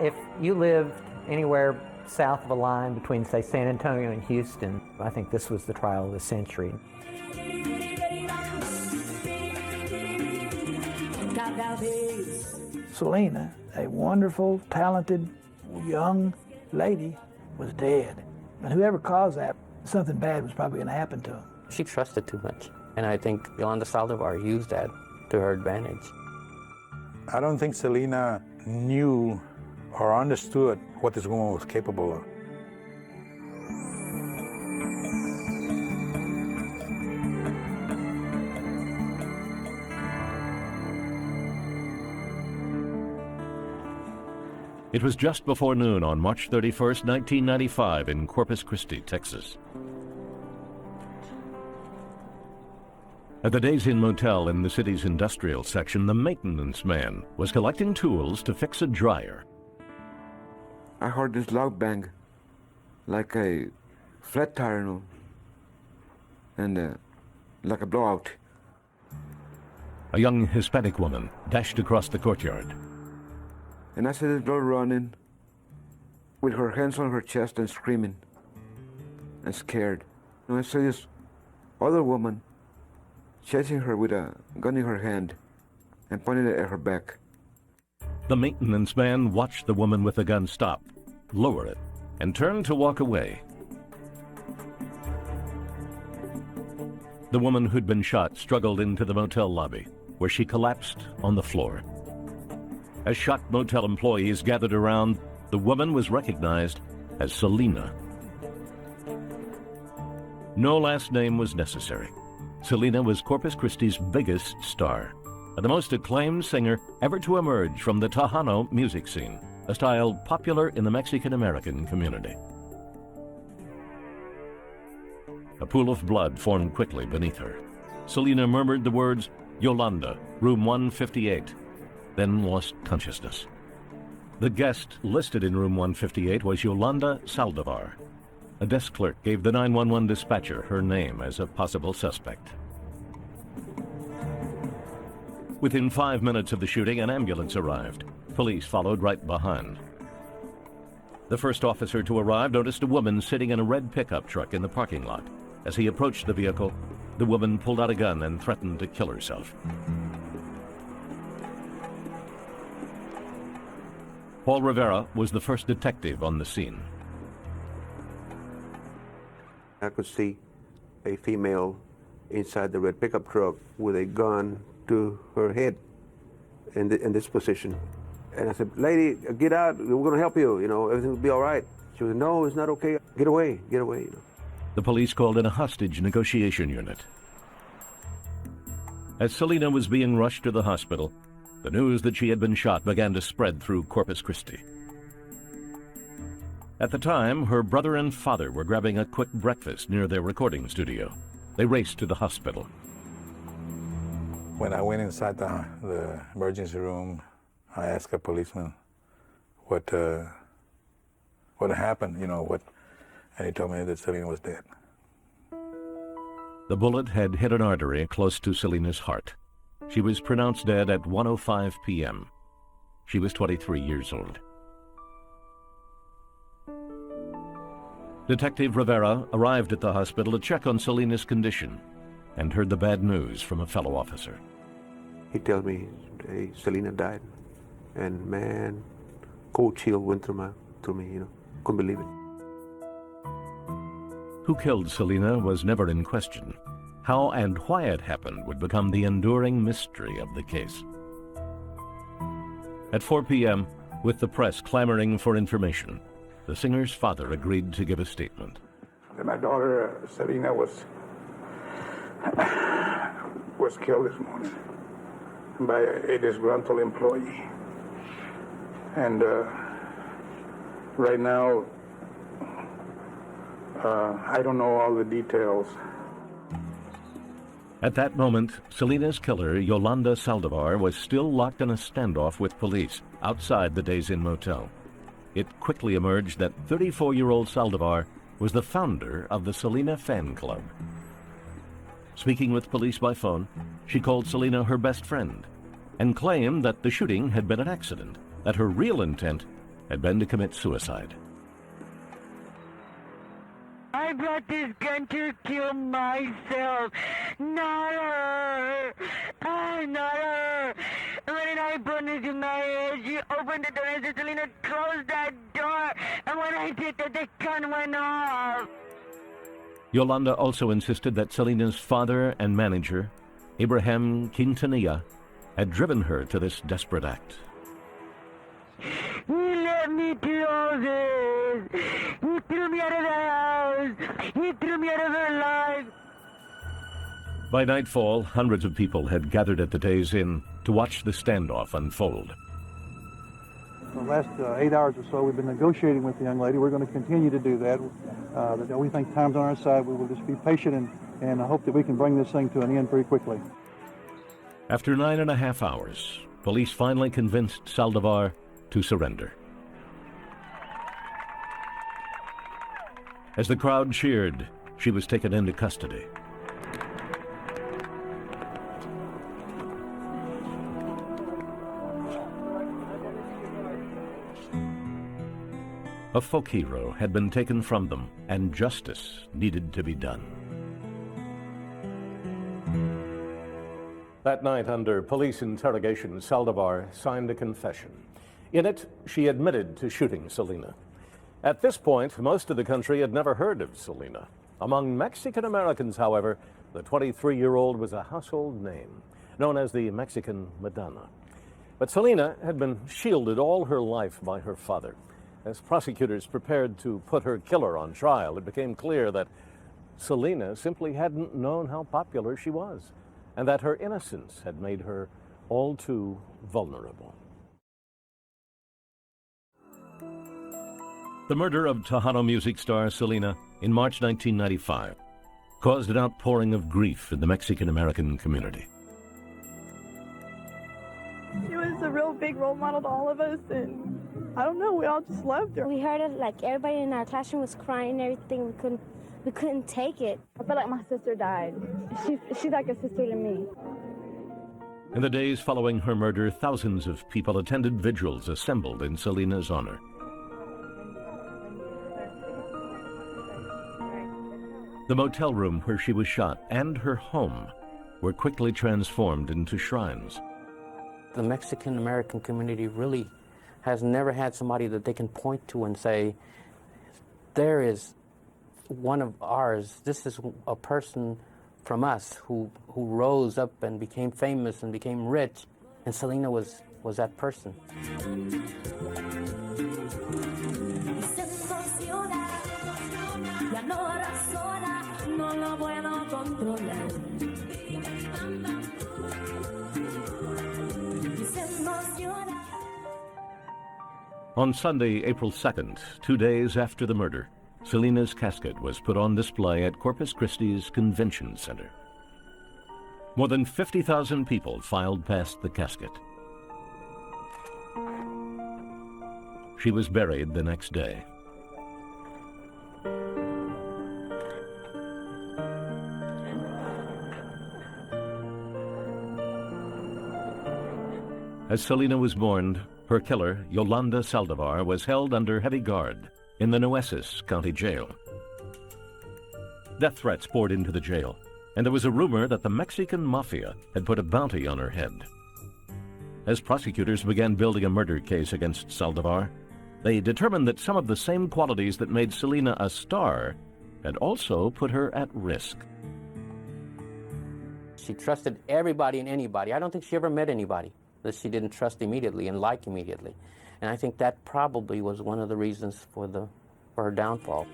If you lived anywhere south of a line between, say, San Antonio and Houston, I think this was the trial of the century. Selena, a wonderful, talented, young lady, was dead. And whoever caused that, something bad was probably going to happen to him. She trusted too much, and I think Yolanda Saldívar used that to her advantage. I don't think Selena knew or understood what this woman was capable of. It was just before noon on March 31st, 1995 in Corpus Christi, Texas. At the Days Inn Motel in the city's industrial section, the maintenance man was collecting tools to fix a dryer. I heard this loud bang, like a flat tire, you know, and like a blowout. A young Hispanic woman dashed across the courtyard. And I saw this girl running with her hands on her chest and screaming and scared. And I saw this other woman chasing her with a gun in her hand and pointing it at her back. The maintenance man watched the woman with the gun stop, lower it, and turn to walk away. The woman who'd been shot struggled into the motel lobby, where she collapsed on the floor. As shot motel employees gathered around, the woman was recognized as Selena. No last name was necessary. Selena was Corpus Christi's biggest star, and the most acclaimed singer ever to emerge from the Tejano music scene, a style popular in the Mexican-American community. A pool of blood formed quickly beneath her. Selena murmured the words, "Yolanda, room 158," then lost consciousness. The guest listed in room 158 was Yolanda Saldívar. A desk clerk gave the 911 dispatcher her name as a possible suspect. Within 5 minutes of the shooting, an ambulance arrived. Police followed right behind. The first officer to arrive noticed a woman sitting in a red pickup truck in the parking lot. As he approached the vehicle, the woman pulled out a gun and threatened to kill herself. Paul Rivera was the first detective on the scene. I could see a female inside the red pickup truck with a gun to her head in this position. And I said, "Lady, get out, we're gonna help you, you know, everything will be all right." She was, "No, it's not okay, get away, you know. The police called in a hostage negotiation unit. As Selena was being rushed to the hospital, the news that she had been shot began to spread through Corpus Christi. At the time, her brother and father were grabbing a quick breakfast near their recording studio. They raced to the hospital. When I went inside the emergency room, I asked a policeman what happened, you know, and he told me that Selena was dead. The bullet had hit an artery close to Selena's heart. She was pronounced dead at 1:05 p.m. She was 23 years old. Detective Rivera arrived at the hospital to check on Selena's condition and heard the bad news from a fellow officer. He tells me, "Hey, Selena died." And man, cold chill went through me, you know, couldn't believe it. Who killed Selena was never in question. How and why it happened would become the enduring mystery of the case. At 4 p.m., with the press clamoring for information, the singer's father agreed to give a statement. My daughter, Selena, was killed this morning by a disgruntled employee. And right now, I don't know all the details. At that moment, Selena's killer, Yolanda Saldívar, was still locked in a standoff with police outside the Days Inn Motel. It quickly emerged that 34-year-old Saldívar was the founder of the Selena fan club. Speaking with police by phone, she called Selena her best friend and claimed that the shooting had been an accident, that her real intent had been to commit suicide. I brought this gun to kill myself, not her. Not her. When I put it in my head, she opened the door and said, Selena, close that door. And when I did that, the gun went off. Yolanda also insisted that Selena's father and manager, Abraham Quintanilla, had driven her to this desperate act. He let me do all this. He threw me out of the house. He threw me out of her life. By nightfall, hundreds of people had gathered at the Days Inn to watch the standoff unfold. For the last 8 hours or so, we've been negotiating with the young lady. We're going to continue to do that. We think time's on our side. We will just be patient and hope that we can bring this thing to an end very quickly. After 9.5 hours, police finally convinced Saldívar to surrender. As the crowd cheered, she was taken into custody. A folk hero had been taken from them, and justice needed to be done. That night, under police interrogation, Saldívar signed a confession. In it, she admitted to shooting Selena. At this point, most of the country had never heard of Selena. Among Mexican Americans, however, the 23-year-old was a household name, known as the Mexican Madonna. But Selena had been shielded all her life by her father. As prosecutors prepared to put her killer on trial, it became clear that Selena simply hadn't known how popular she was, and that her innocence had made her all too vulnerable. The murder of Tejano music star Selena in March 1995 caused an outpouring of grief in the Mexican-American community. She was a real big role model to all of us, and I don't know, we all just loved her. We heard it, like everybody in our classroom was crying and everything. We couldn't take it. I feel like my sister died. She's like a sister to me. In the days following her murder, thousands of people attended vigils assembled in Selena's honor. The motel room where she was shot and her home were quickly transformed into shrines. The Mexican-American community really has never had somebody that they can point to and say, there is one of ours, this is a person from us who rose up and became famous and became rich, and Selena was that person. On Sunday, April 2nd, 2 days after the murder, Selena's casket was put on display at Corpus Christi's Convention Center. More than 50,000 people filed past the casket. She was buried the next day. As Selena was mourned, her killer, Yolanda Saldívar, was held under heavy guard in the Nueces County Jail. Death threats poured into the jail, and there was a rumor that the Mexican mafia had put a bounty on her head. As prosecutors began building a murder case against Saldívar, they determined that some of the same qualities that made Selena a star had also put her at risk. She trusted everybody and anybody. I don't think she ever met anybody that she didn't trust immediately and like immediately. And I think that probably was one of the reasons for her downfall.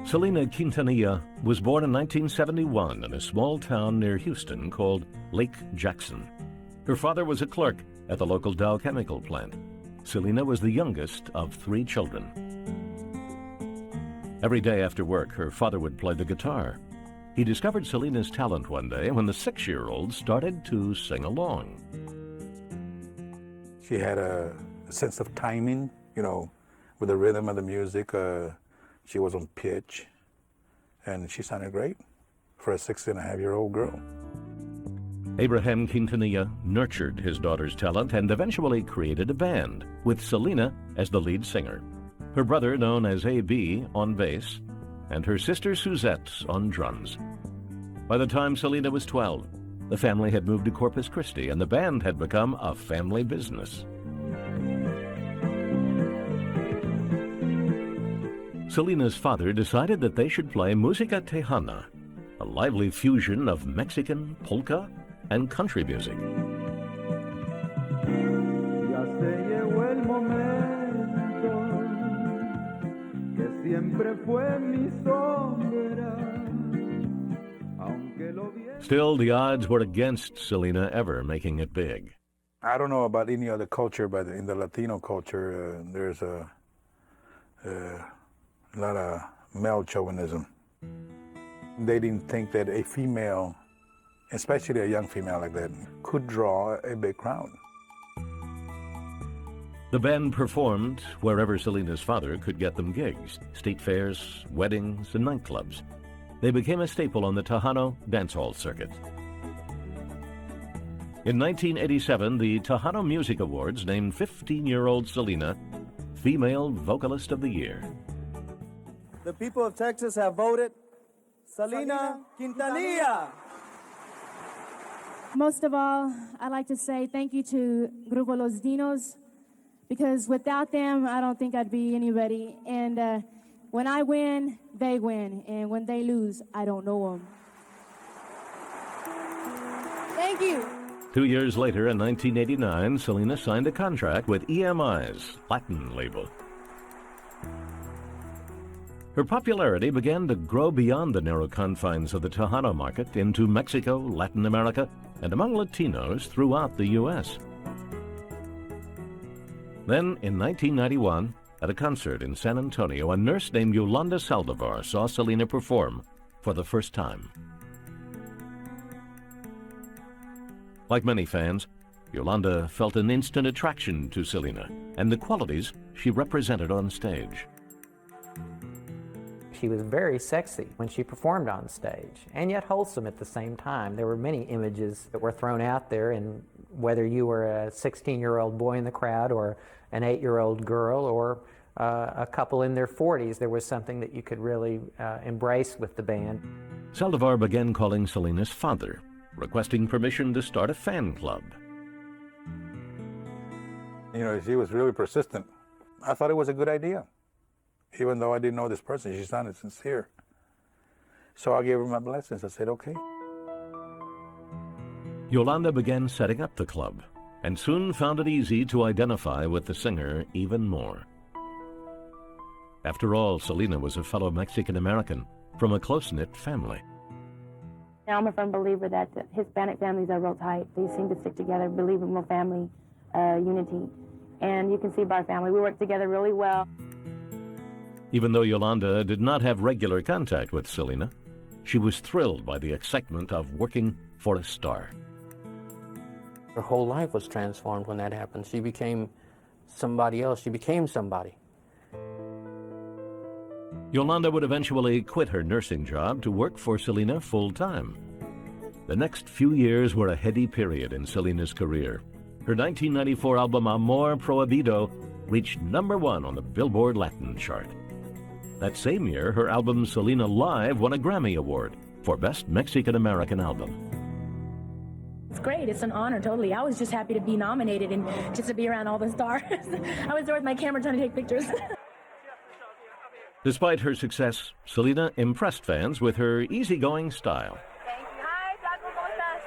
Selena Quintanilla was born in 1971 in a small town near Houston called Lake Jackson. Her father was a clerk at the local Dow chemical plant. Selena was the youngest of 3 children. Every day after work, her father would play the guitar. He discovered Selena's talent one day when the 6-year-old started to sing along. She had a sense of timing, you know, with the rhythm of the music. She was on pitch, and she sounded great for a 6-and-a-half-year-old girl. Abraham Quintanilla nurtured his daughter's talent and eventually created a band with Selena as the lead singer, her brother, known as A.B., on bass, and her sister Suzette on drums. By the time Selena was 12, the family had moved to Corpus Christi and the band had become a family business. Selena's father decided that they should play música tejana, a lively fusion of Mexican, polka, and country music. Still, the odds were against Selena ever making it big. I don't know about any other culture, but in the Latino culture, there's a lot of male chauvinism. They didn't think that a female, especially a young female like that, could draw a big crowd. The band performed wherever Selena's father could get them gigs, state fairs, weddings, and nightclubs. They became a staple on the Tejano dance hall circuit. In 1987, the Tejano Music Awards named 15-year-old Selena Female Vocalist of the Year. The people of Texas have voted Selena Quintanilla. Most of all, I'd like to say thank you to Grupo Los Dinos, because without them, I don't think I'd be anybody. And when I win, they win. And when they lose, I don't know them. Thank you. 2 years later, in 1989, Selena signed a contract with EMI's Latin label. Her popularity began to grow beyond the narrow confines of the Tejano market into Mexico, Latin America, and among Latinos throughout the U.S. Then, in 1991, at a concert in San Antonio, a nurse named Yolanda Saldívar saw Selena perform for the first time. Like many fans, Yolanda felt an instant attraction to Selena and the qualities she represented on stage. She was very sexy when she performed on stage, and yet wholesome at the same time. There were many images that were thrown out there, and whether you were a 16-year-old boy in the crowd or an 8-year-old girl or a couple in their 40s, there was something that you could really embrace with the band. Saldívar began calling Selena's father, requesting permission to start a fan club. You know, she was really persistent. I thought it was a good idea. Even though I didn't know this person, she sounded sincere. So I gave her my blessings. I said, okay. Yolanda began setting up the club and soon found it easy to identify with the singer even more. After all, Selena was a fellow Mexican-American from a close-knit family. I'm a firm believer that Hispanic families are real tight. They seem to stick together, believe in real family unity. And you can see by our family, we work together really well. Even though Yolanda did not have regular contact with Selena, she was thrilled by the excitement of working for a star. Her whole life was transformed when that happened. She became somebody else. She became somebody. Yolanda would eventually quit her nursing job to work for Selena full-time. The next few years were a heady period in Selena's career. Her 1994 album Amor Prohibido reached #1 on the Billboard Latin chart. That same year, her album Selena Live won a Grammy Award for Best Mexican-American Album. It's great. It's an honor, totally. I was just happy to be nominated and just to be around all the stars. I was there with my camera trying to take pictures. Despite her success, Selena impressed fans with her easygoing style. Hi, Flaco, ¿cómo estás?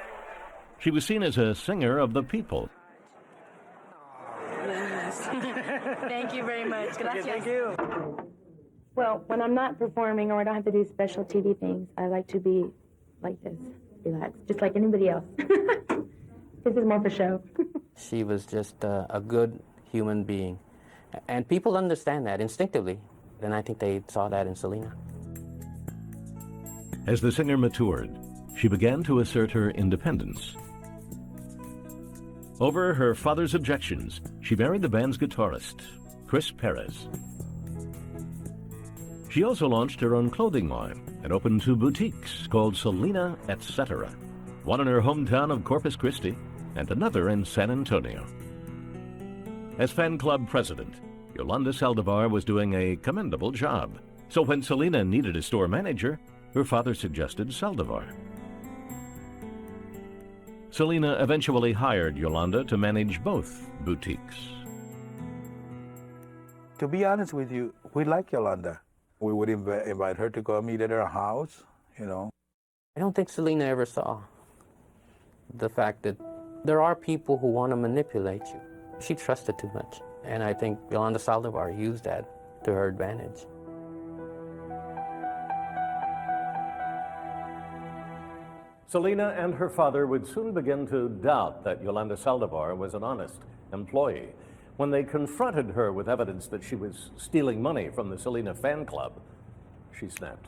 She was seen as a singer of the people. Thank you very much. Gracias. Thank you. Well, when I'm not performing or I don't have to do special TV things, I like to be like this, relaxed, just like anybody else. This is more for show. She was just a good human being. And people understand that instinctively. And I think they saw that in Selena. As the singer matured, she began to assert her independence. Over her father's objections, she married the band's guitarist, Chris Perez. She also launched her own clothing line and opened 2 boutiques called Selena Etc., one in her hometown of Corpus Christi and another in San Antonio. As fan club president, Yolanda Saldívar was doing a commendable job. So when Selena needed a store manager, her father suggested Saldívar. Selena eventually hired Yolanda to manage both boutiques. To be honest with you, we like Yolanda. We would invite her to go meet at our house, you know. I don't think Selena ever saw the fact that there are people who want to manipulate you. She trusted too much, and I think Yolanda Saldívar used that to her advantage. Selena and her father would soon begin to doubt that Yolanda Saldívar was an honest employee. When they confronted her with evidence that she was stealing money from the Selena fan club, she snapped.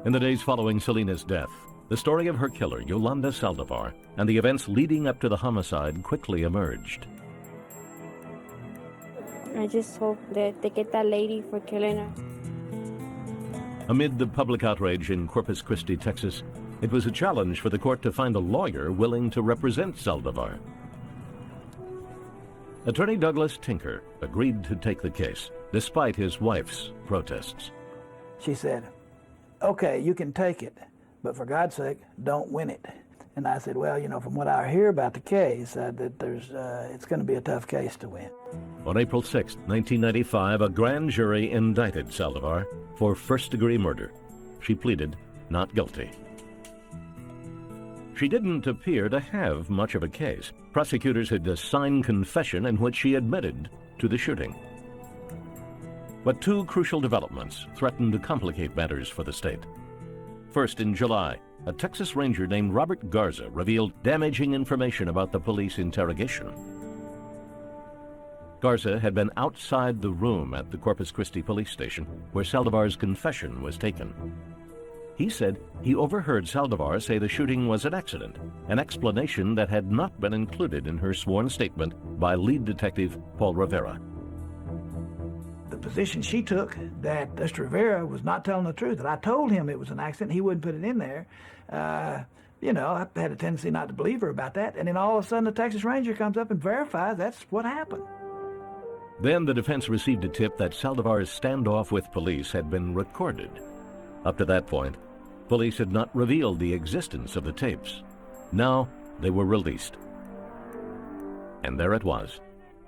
In the days following Selena's death, the story of her killer, Yolanda Saldívar, and the events leading up to the homicide quickly emerged. I just hope that they get that lady for killing her. Amid the public outrage in Corpus Christi, Texas, it was a challenge for the court to find a lawyer willing to represent Saldívar. Attorney Douglas Tinker agreed to take the case, despite his wife's protests. She said, okay, you can take it, but for God's sake, don't win it. And I said, well, you know, from what I hear about the case, that it's going to be a tough case to win. On April 6, 1995, a grand jury indicted Saldívar for first-degree murder. She pleaded not guilty. She didn't appear to have much of a case. Prosecutors had a signed confession in which she admitted to the shooting. But 2 crucial developments threatened to complicate matters for the state. First, in July, a Texas Ranger named Robert Garza revealed damaging information about the police interrogation. Garza had been outside the room at the Corpus Christi police station where Saldívar's confession was taken. He said he overheard Saldívar say the shooting was an accident, an explanation that had not been included in her sworn statement by lead detective Paul Rivera. The position she took, that Mr. Rivera was not telling the truth, that I told him it was an accident, he wouldn't put it in there. You know, I had a tendency not to believe her about that, and then all of a sudden the Texas Ranger comes up and verifies that's what happened. Then the defense received a tip that Saldívar's standoff with police had been recorded. Up to that point, police had not revealed the existence of the tapes. Now they were released. And there it was.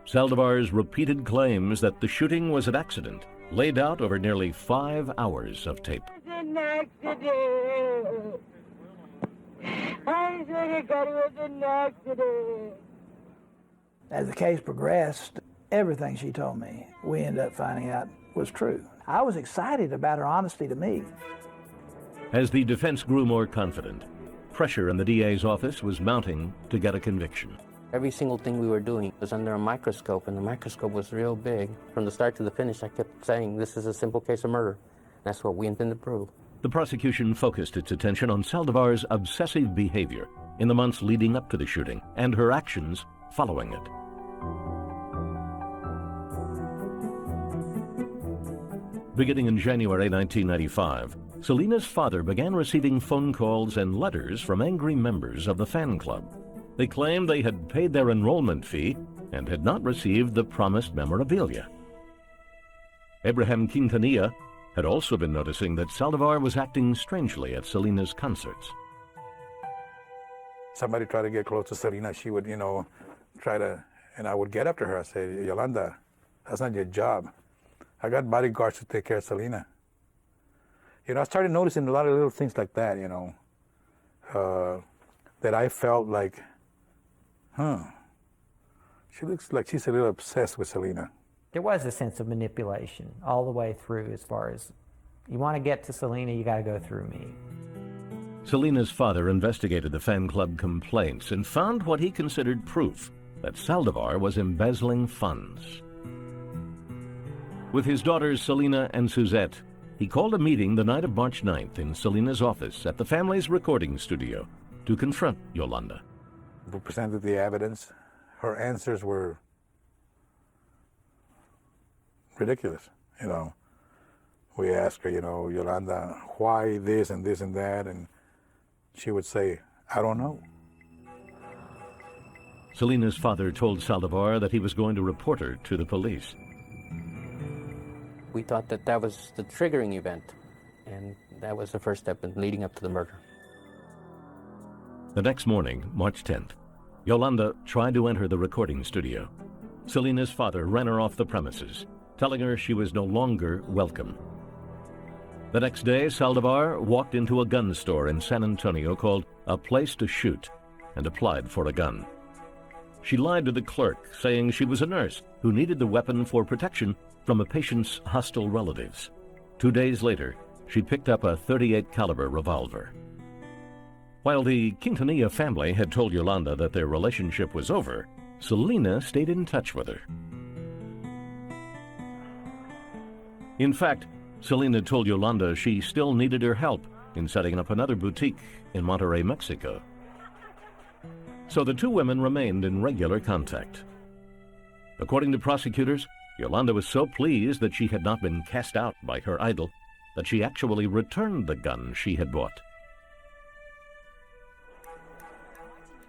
Saldívar's repeated claims that the shooting was an accident, laid out over nearly 5 hours of tape. It was an accident. I swear to God, it was an accident. As the case progressed, everything she told me, we ended up finding out was true. I was excited about her honesty to me. As the defense grew more confident, pressure in the DA's office was mounting to get a conviction. Every single thing we were doing was under a microscope, and the microscope was real big. From the start to the finish, I kept saying, this is a simple case of murder. That's what we intend to prove. The prosecution focused its attention on Saldívar's obsessive behavior in the months leading up to the shooting and her actions following it. Beginning in January 1995, Selena's father began receiving phone calls and letters from angry members of the fan club. They claimed they had paid their enrollment fee and had not received the promised memorabilia. Abraham Quintanilla had also been noticing that Saldívar was acting strangely at Selena's concerts. Somebody tried to get close to Selena, she would, try to, and I would get up to her. I say, Yolanda, that's not your job. I got bodyguards to take care of Selena. I started noticing a lot of little things like that, that I felt like, she looks like she's a little obsessed with Selena. There was a sense of manipulation all the way through, as far as you want to get to Selena, you got to go through me. Selena's father investigated the fan club complaints and found what he considered proof that Saldívar was embezzling funds. With his daughters Selena and Suzette, he called a meeting the night of March 9th in Selena's office at the family's recording studio to confront Yolanda. We presented the evidence. Her answers were ridiculous, you know. We asked her, you know, Yolanda, why this and this and that, and she would say, I don't know. Selena's father told Saldívar that he was going to report her to the police. We thought that that was the triggering event, and that was the first step in leading up to the murder. The next morning, March 10th, Yolanda tried to enter the recording studio. Selena's father ran her off the premises, telling her she was no longer welcome. The next day, Saldívar walked into a gun store in San Antonio called A Place to Shoot and applied for a gun. She lied to the clerk, saying she was a nurse who needed the weapon for protection from a patient's hostile relatives. 2 days later, she picked up a .38 caliber revolver. While the Quintanilla family had told Yolanda that their relationship was over, Selena stayed in touch with her. In fact, Selena told Yolanda she still needed her help in setting up another boutique in Monterrey, Mexico. So the two women remained in regular contact. According to prosecutors, Yolanda was so pleased that she had not been cast out by her idol that she actually returned the gun she had bought.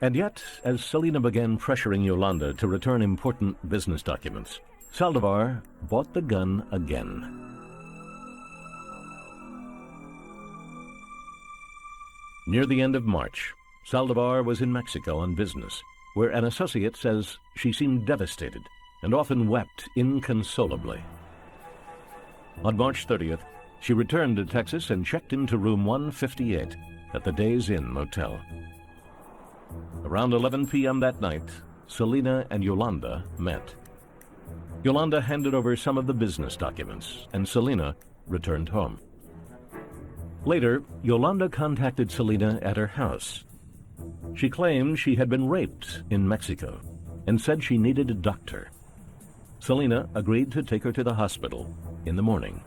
And yet, as Selena began pressuring Yolanda to return important business documents, Saldívar bought the gun again. Near the end of March, Saldívar was in Mexico on business, where an associate says she seemed devastated and often wept inconsolably. On March 30th, she returned to Texas and checked into room 158 at the Days Inn Motel. Around 11 p.m. that night, Selena and Yolanda met. Yolanda handed over some of the business documents, and Selena returned home. Later, Yolanda contacted Selena at her house. She claimed she had been raped in Mexico and said she needed a doctor. Selena agreed to take her to the hospital in the morning.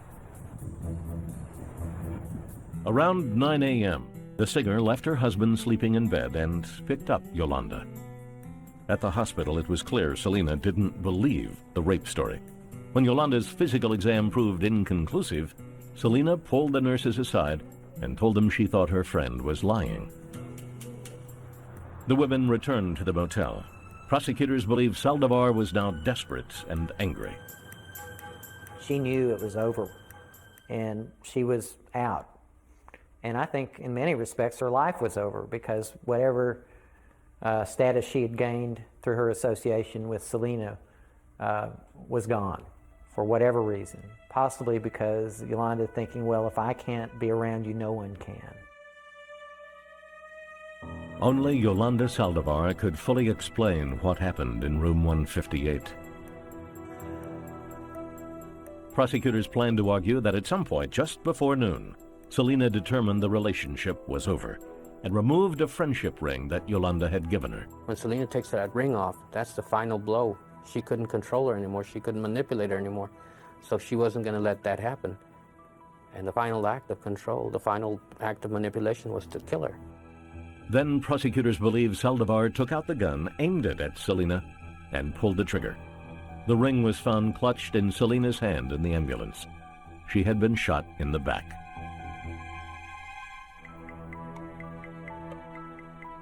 Around 9 a.m., the singer left her husband sleeping in bed and picked up Yolanda. At the hospital, it was clear Selena didn't believe the rape story. When Yolanda's physical exam proved inconclusive, Selena pulled the nurses aside and told them she thought her friend was lying. The women returned to the motel. Prosecutors believe Saldívar was now desperate and angry. She knew it was over, and she was out. And I think in many respects her life was over, because whatever status she had gained through her association with Selena was gone for whatever reason. Possibly because Yolanda thinking, well, if I can't be around you, no one can. Only Yolanda Saldívar could fully explain what happened in room 158. Prosecutors planned to argue that at some point just before noon, Selena determined the relationship was over and removed a friendship ring that Yolanda had given her. When Selena takes that ring off, that's the final blow. She couldn't control her anymore. She couldn't manipulate her anymore. So she wasn't going to let that happen. And the final act of control, the final act of manipulation was to kill her. Then prosecutors believe Saldívar took out the gun, aimed it at Selena, and pulled the trigger. The ring was found clutched in Selena's hand in the ambulance. She had been shot in the back.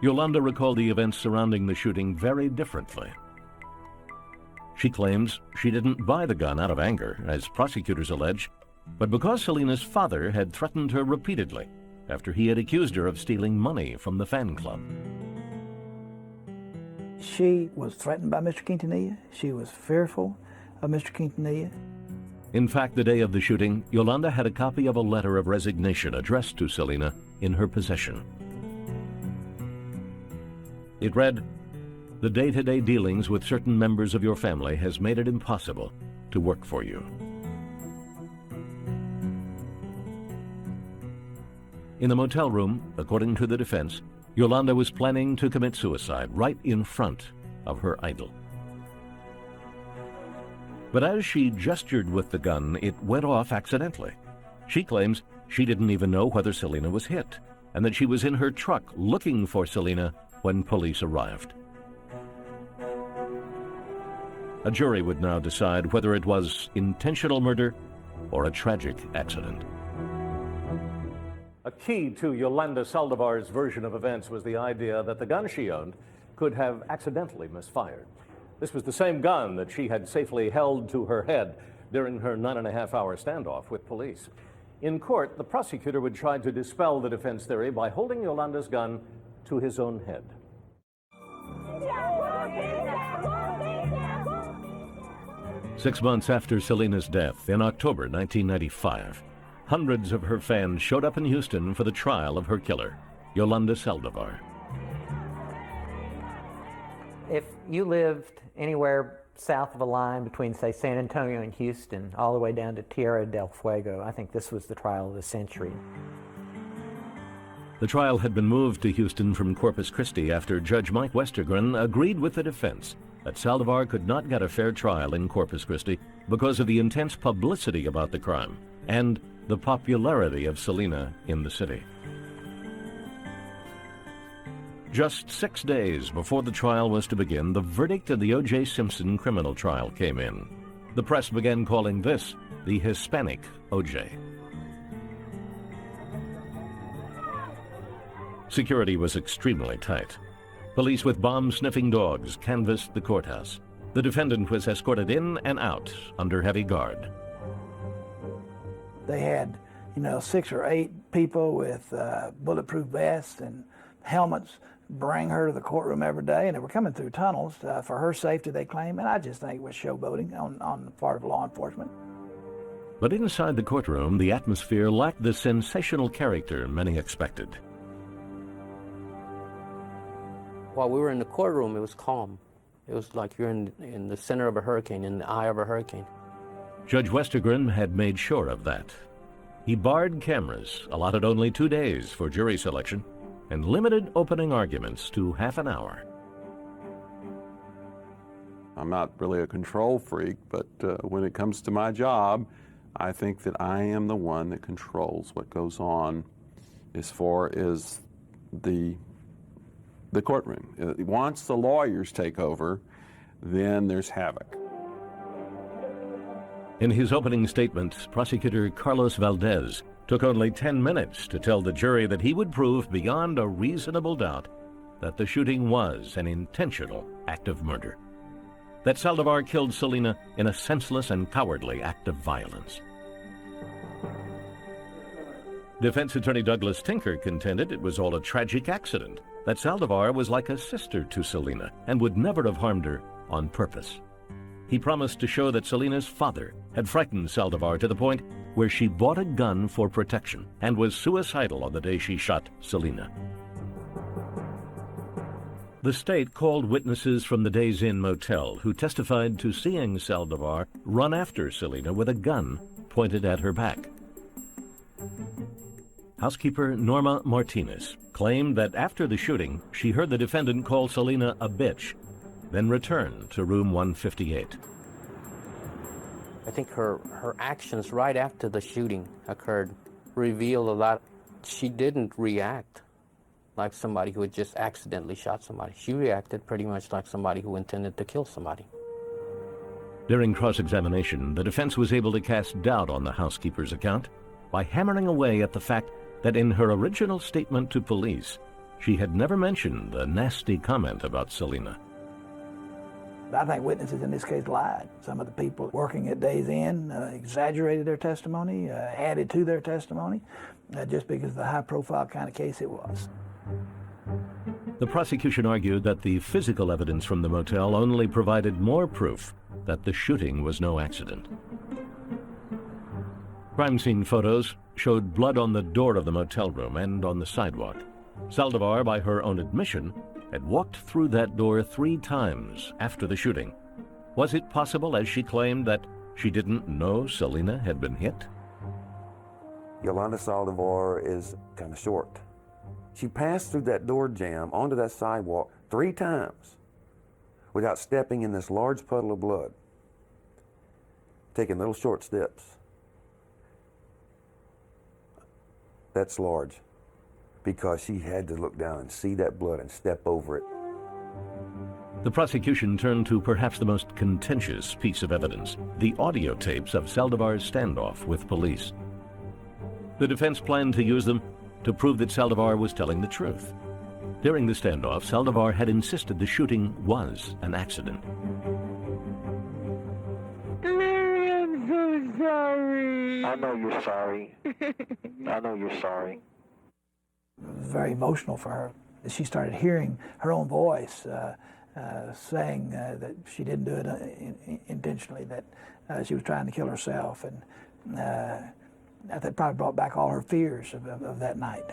Yolanda recalled the events surrounding the shooting very differently. She claims she didn't buy the gun out of anger, as prosecutors allege, but because Selena's father had threatened her repeatedly after he had accused her of stealing money from the fan club. She was threatened by Mr. Quintanilla. She was fearful of Mr. Quintanilla. In fact, the day of the shooting, Yolanda had a copy of a letter of resignation addressed to Selena in her possession. It read, "The day-to-day dealings with certain members of your family has made it impossible to work for you." In the motel room, according to the defense, Yolanda was planning to commit suicide right in front of her idol. But as she gestured with the gun, it went off accidentally, She claims she didn't even know whether Selena was hit, and that she was in her truck looking for Selena when police arrived. A jury would now decide whether it was intentional murder or a tragic accident. A key to Yolanda Saldívar's version of events was the idea that the gun she owned could have accidentally misfired. This was the same gun that she had safely held to her head during her 9.5-hour standoff with police. In court, the prosecutor would try to dispel the defense theory by holding Yolanda's gun to his own head. Six months after Selena's death, in October 1995, hundreds of her fans showed up in Houston for the trial of her killer, Yolanda Saldívar. If you lived anywhere south of a line between, say, San Antonio and Houston, all the way down to Tierra del Fuego, I think this was the trial of the century. The trial had been moved to Houston from Corpus Christi after Judge Mike Westergren agreed with the defense that Saldívar could not get a fair trial in Corpus Christi because of the intense publicity about the crime and the popularity of Selena in the city. Just 6 days before the trial was to begin, the verdict in the O.J. Simpson criminal trial came in. The press began calling this the Hispanic O.J. Security was extremely tight. Police with bomb-sniffing dogs canvassed the courthouse. The defendant was escorted in and out under heavy guard. They had, 6 or 8 people with bulletproof vests and helmets bring her to the courtroom every day, and they were coming through tunnels for her safety, they claim, and I just think it was showboating on the part of law enforcement. But inside the courtroom, the atmosphere lacked the sensational character many expected. While we were in the courtroom, it was calm. It was like you're in the center of a hurricane, in the eye of a hurricane. Judge Westergren had made sure of that. He barred cameras, allotted only 2 days for jury selection, and limited opening arguments to half an hour. I'm not really a control freak, but when it comes to my job, I think that I am the one that controls what goes on as far as the courtroom. Once the lawyers take over, then there's havoc. In his opening statement, prosecutor Carlos Valdez took only 10 minutes to tell the jury that he would prove beyond a reasonable doubt that the shooting was an intentional act of murder, that Saldívar killed Selena in a senseless and cowardly act of violence. Defense attorney Douglas Tinker contended it was all a tragic accident, that Saldívar was like a sister to Selena and would never have harmed her on purpose. He promised to show that Selena's father had frightened Saldívar to the point where she bought a gun for protection and was suicidal on the day she shot Selena. The state called witnesses from the Days Inn motel who testified to seeing Saldívar run after Selena with a gun pointed at her back. Housekeeper Norma Martinez claimed that after the shooting, she heard the defendant call Selena a bitch, then returned to room 158. I think her actions right after the shooting occurred reveal a lot. She didn't react like somebody who had just accidentally shot somebody. She reacted pretty much like somebody who intended to kill somebody. During cross-examination, the defense was able to cast doubt on the housekeeper's account by hammering away at the fact that in her original statement to police, she had never mentioned a nasty comment about Selena. I think witnesses in this case lied. Some of the people working at Days Inn exaggerated their testimony, added to their testimony, just because of the high-profile kind of case it was. The prosecution argued that the physical evidence from the motel only provided more proof that the shooting was no accident. Crime scene photos showed blood on the door of the motel room and on the sidewalk. Saldívar, by her own admission, had walked through that door 3 times after the shooting. Was it possible, as she claimed, that she didn't know Selena had been hit? Yolanda Saldívar is kind of short. She passed through that door jamb onto that sidewalk 3 times without stepping in this large puddle of blood, taking little short steps. That's large, because she had to look down and see that blood and step over it. The prosecution turned to perhaps the most contentious piece of evidence, the audio tapes of Saldívar's standoff with police. The defense planned to use them to prove that Saldívar was telling the truth. During the standoff, Saldívar had insisted the shooting was an accident. Larry, I'm so sorry. I know you're sorry. I know you're sorry. It was very emotional for her. She started hearing her own voice saying that she didn't do it intentionally, that she was trying to kill herself, and that probably brought back all her fears of that night.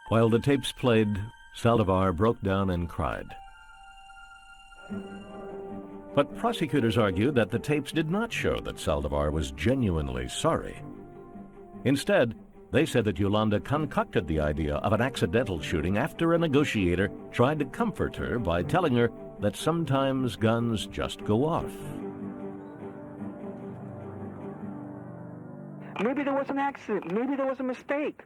While the tapes played, Saldívar broke down and cried. But prosecutors argued that the tapes did not show that Saldívar was genuinely sorry. Instead, they said that Yolanda concocted the idea of an accidental shooting after a negotiator tried to comfort her by telling her that sometimes guns just go off. Maybe there was an accident. Maybe there was a mistake.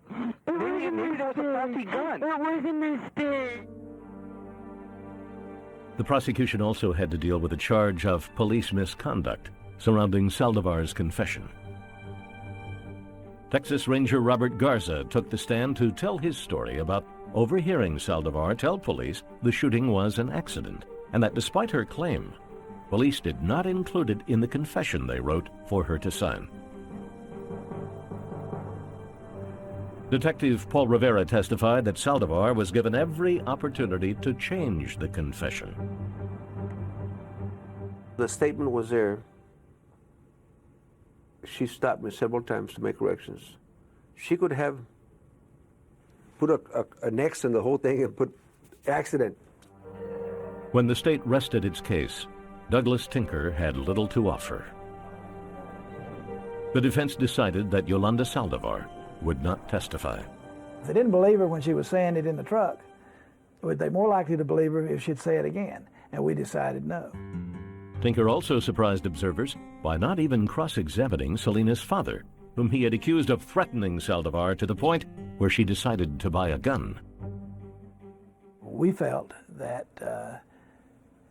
Maybe there was a faulty gun. It was a mistake. The prosecution also had to deal with a charge of police misconduct surrounding Saldívar's confession. Texas Ranger Robert Garza took the stand to tell his story about overhearing Saldívar tell police the shooting was an accident, and that despite her claim, police did not include it in the confession they wrote for her to sign. Detective Paul Rivera testified that Saldívar was given every opportunity to change the confession. The statement was there. She stopped me several times to make corrections. She could have put an X in the whole thing and put accident. When the state rested its case, Douglas Tinker had little to offer. The defense decided that Yolanda Saldívar would not testify. If they didn't believe her when she was saying it in the truck, would they more likely to believe her if she'd say it again? And we decided no. Tinker also surprised observers by not even cross-examining Selena's father, whom he had accused of threatening Saldívar to the point where she decided to buy a gun. We felt that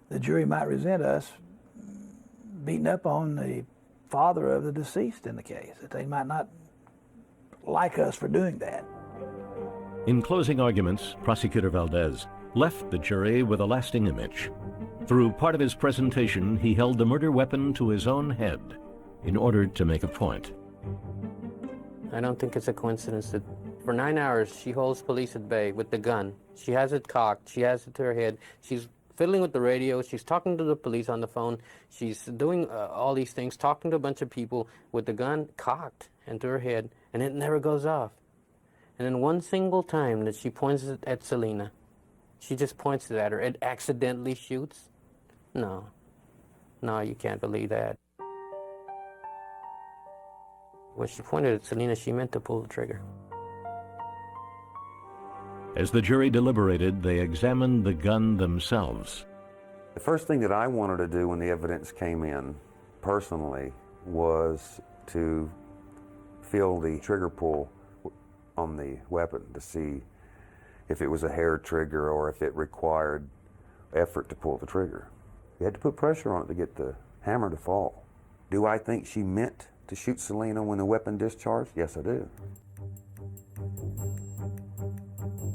the jury might resent us beating up on the father of the deceased in the case, that they might not like us for doing that. In closing arguments, Prosecutor Valdez left the jury with a lasting image. Through part of his presentation, he held the murder weapon to his own head in order to make a point. I don't think it's a coincidence that for 9 hours she holds police at bay with the gun. She has it cocked, she has it to her head, she's fiddling with the radio, she's talking to the police on the phone, she's doing all these things, talking to a bunch of people with the gun cocked and to her head, and it never goes off. And then one single time that she points it at Selena, she just points it at her, it accidentally shoots. No, you can't believe that. When she pointed at Selena, she meant to pull the trigger. As the jury deliberated, they examined the gun themselves. The first thing that I wanted to do when the evidence came in, personally, was to feel the trigger pull on the weapon to see if it was a hair trigger or if it required effort to pull the trigger. You had to put pressure on it to get the hammer to fall. Do I think she meant to shoot Selena when the weapon discharged? Yes, I do.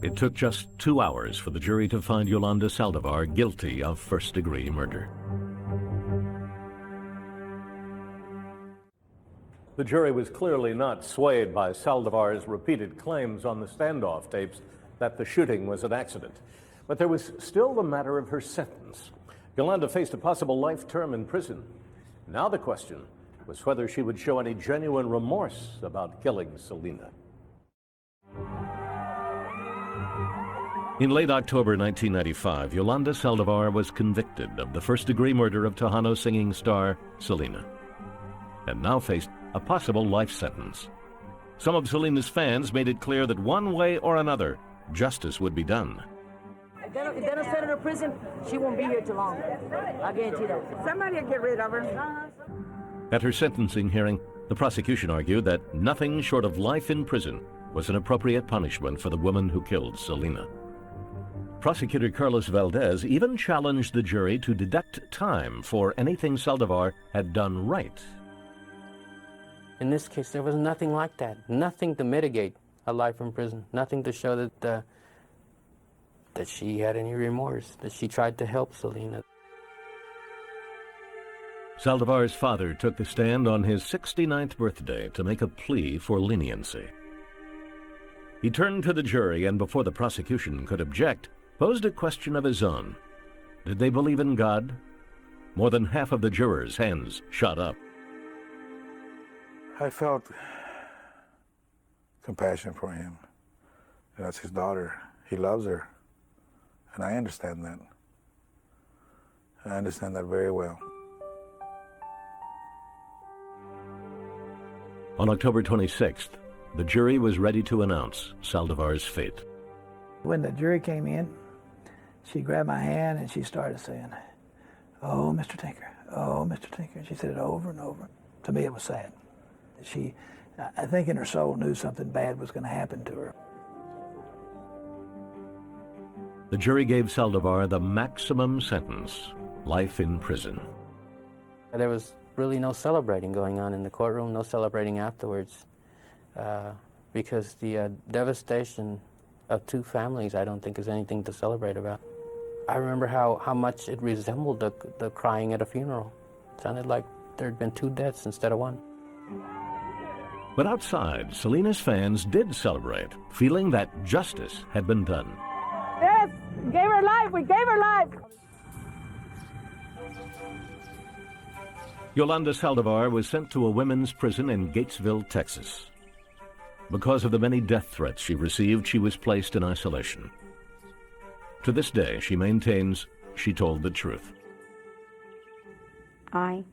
It took just 2 hours for the jury to find Yolanda Saldívar guilty of first-degree murder. The jury was clearly not swayed by Saldívar's repeated claims on the standoff tapes that the shooting was an accident. But there was still the matter of her sentence. Yolanda faced a possible life term in prison. Now the question was whether she would show any genuine remorse about killing Selena. In late October 1995, Yolanda Saldívar was convicted of the first-degree murder of Tejano singing star Selena, and now faced a possible life sentence. Some of Selena's fans made it clear that one way or another, justice would be done. If they don't send her to prison, she won't be here too long. I guarantee that. Somebody will get rid of her. At her sentencing hearing, The prosecution argued that nothing short of life in prison was an appropriate punishment for the woman who killed Selena. Prosecutor Carlos Valdez even challenged the jury to deduct time for anything Saldívar had done right. In this case, there was nothing like that. Nothing to mitigate a life in prison. Nothing to show that that she had any remorse, that she tried to help Selena. Saldívar's father took the stand on his 69th birthday to make a plea for leniency. He turned to the jury and, before the prosecution could object, posed a question of his own. Did they believe in God? More than half of the jurors' hands shot up. I felt compassion for him. That's his daughter. He loves her. And I understand that. I understand that very well. On October 26th, the jury was ready to announce Saldívar's fate. When the jury came in, she grabbed my hand and she started saying, "Oh, Mr. Tinker, oh, Mr. Tinker." She said it over and over. To me, it was sad. She, I think in her soul, knew something bad was going to happen to her. The jury gave Saldívar the maximum sentence, life in prison. There was really no celebrating going on in the courtroom, no celebrating afterwards, because the devastation of two families, I don't think is anything to celebrate about. I remember how much it resembled the crying at a funeral. It sounded like there had been two deaths instead of one. But outside, Selena's fans did celebrate, feeling that justice had been done. Yes, we gave her life. We gave her life. Yolanda Saldívar was sent to a women's prison in Gatesville, Texas. Because of the many death threats she received, she was placed in isolation. To this day, she maintains she told the truth. I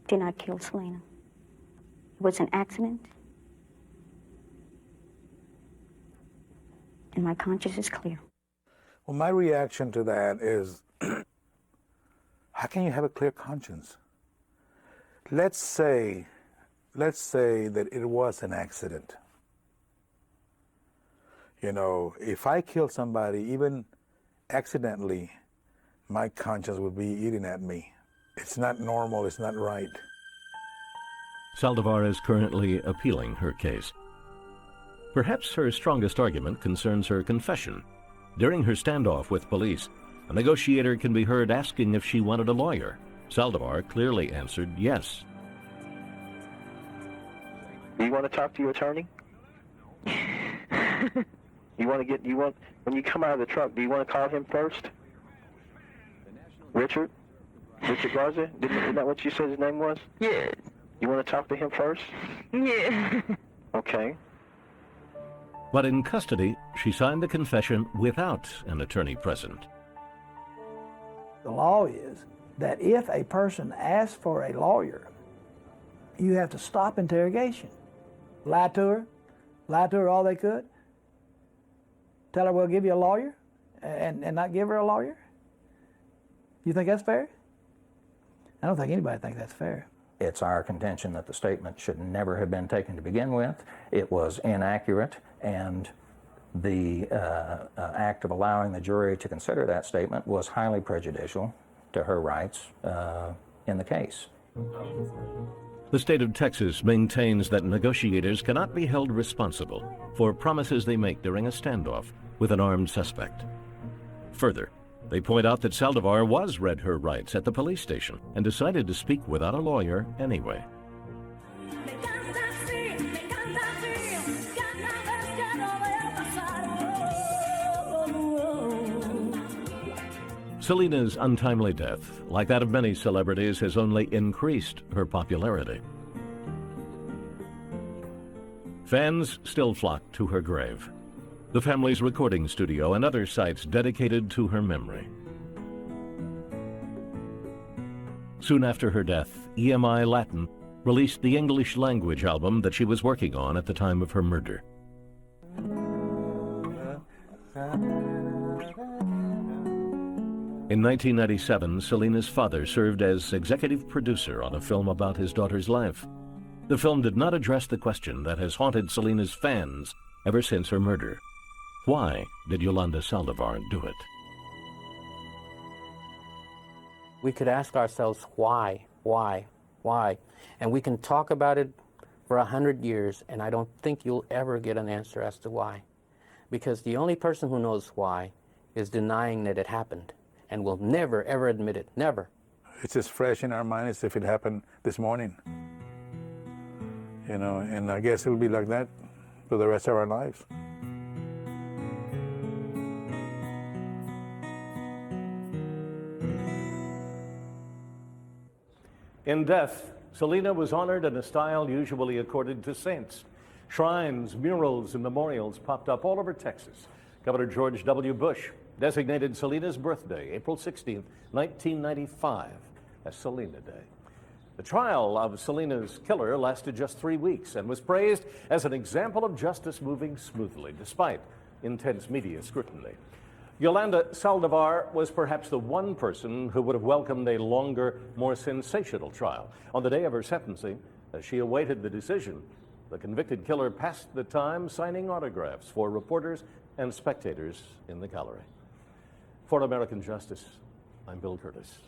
did not kill Selena. It was an accident. And my conscience is clear. Well, my reaction to that is, how can you have a clear conscience? Let's say that it was an accident. You know, if I killed somebody, even accidentally, my conscience would be eating at me. It's not normal, it's not right. Saldívar is currently appealing her case. Perhaps her strongest argument concerns her confession. During her standoff with police, a negotiator can be heard asking if she wanted a lawyer. Saldívar clearly answered yes. Do you want to talk to your attorney? When you come out of the truck, do you want to call him first? Richard Garza? Isn't that what you said his name was? Yes. You want to talk to him first? Yeah. Okay. But in custody, she signed the confession without an attorney present. The law is that if a person asks for a lawyer, you have to stop interrogation. Lie to her all they could. Tell her we'll give you a lawyer and not give her a lawyer? You think that's fair? I don't think anybody thinks that's fair. It's our contention that the statement should never have been taken to begin with. It was inaccurate, and the act of allowing the jury to consider that statement was highly prejudicial to her rights in the case. The state of Texas maintains that negotiators cannot be held responsible for promises they make during a standoff with an armed suspect. Further, they point out that Saldívar was read her rights at the police station and decided to speak without a lawyer anyway. Selena's untimely death, like that of many celebrities, has only increased her popularity. Fans still flock to her grave, the family's recording studio, and other sites dedicated to her memory. Soon after her death, EMI Latin released the English language album that she was working on at the time of her murder. In 1997, Selena's father served as executive producer on a film about his daughter's life. The film did not address the question that has haunted Selena's fans ever since her murder. Why did Yolanda Saldívar do it? We could ask ourselves why, and we can talk about it for 100 years, and I don't think you'll ever get an answer as to why. Because the only person who knows why is denying that it happened, and will never, ever admit it, never. It's as fresh in our mind as if it happened this morning. You know, and I guess it'll be like that for the rest of our lives. In death, Selena was honored in a style usually accorded to saints. Shrines, murals, and memorials popped up all over Texas. Governor George W. Bush designated Selena's birthday, April 16, 1995, as Selena Day. The trial of Selena's killer lasted just 3 weeks and was praised as an example of justice moving smoothly, despite intense media scrutiny. Yolanda Saldívar was perhaps the one person who would have welcomed a longer, more sensational trial. On the day of her sentencing, as she awaited the decision, the convicted killer passed the time signing autographs for reporters and spectators in the gallery. For American Justice, I'm Bill Curtis.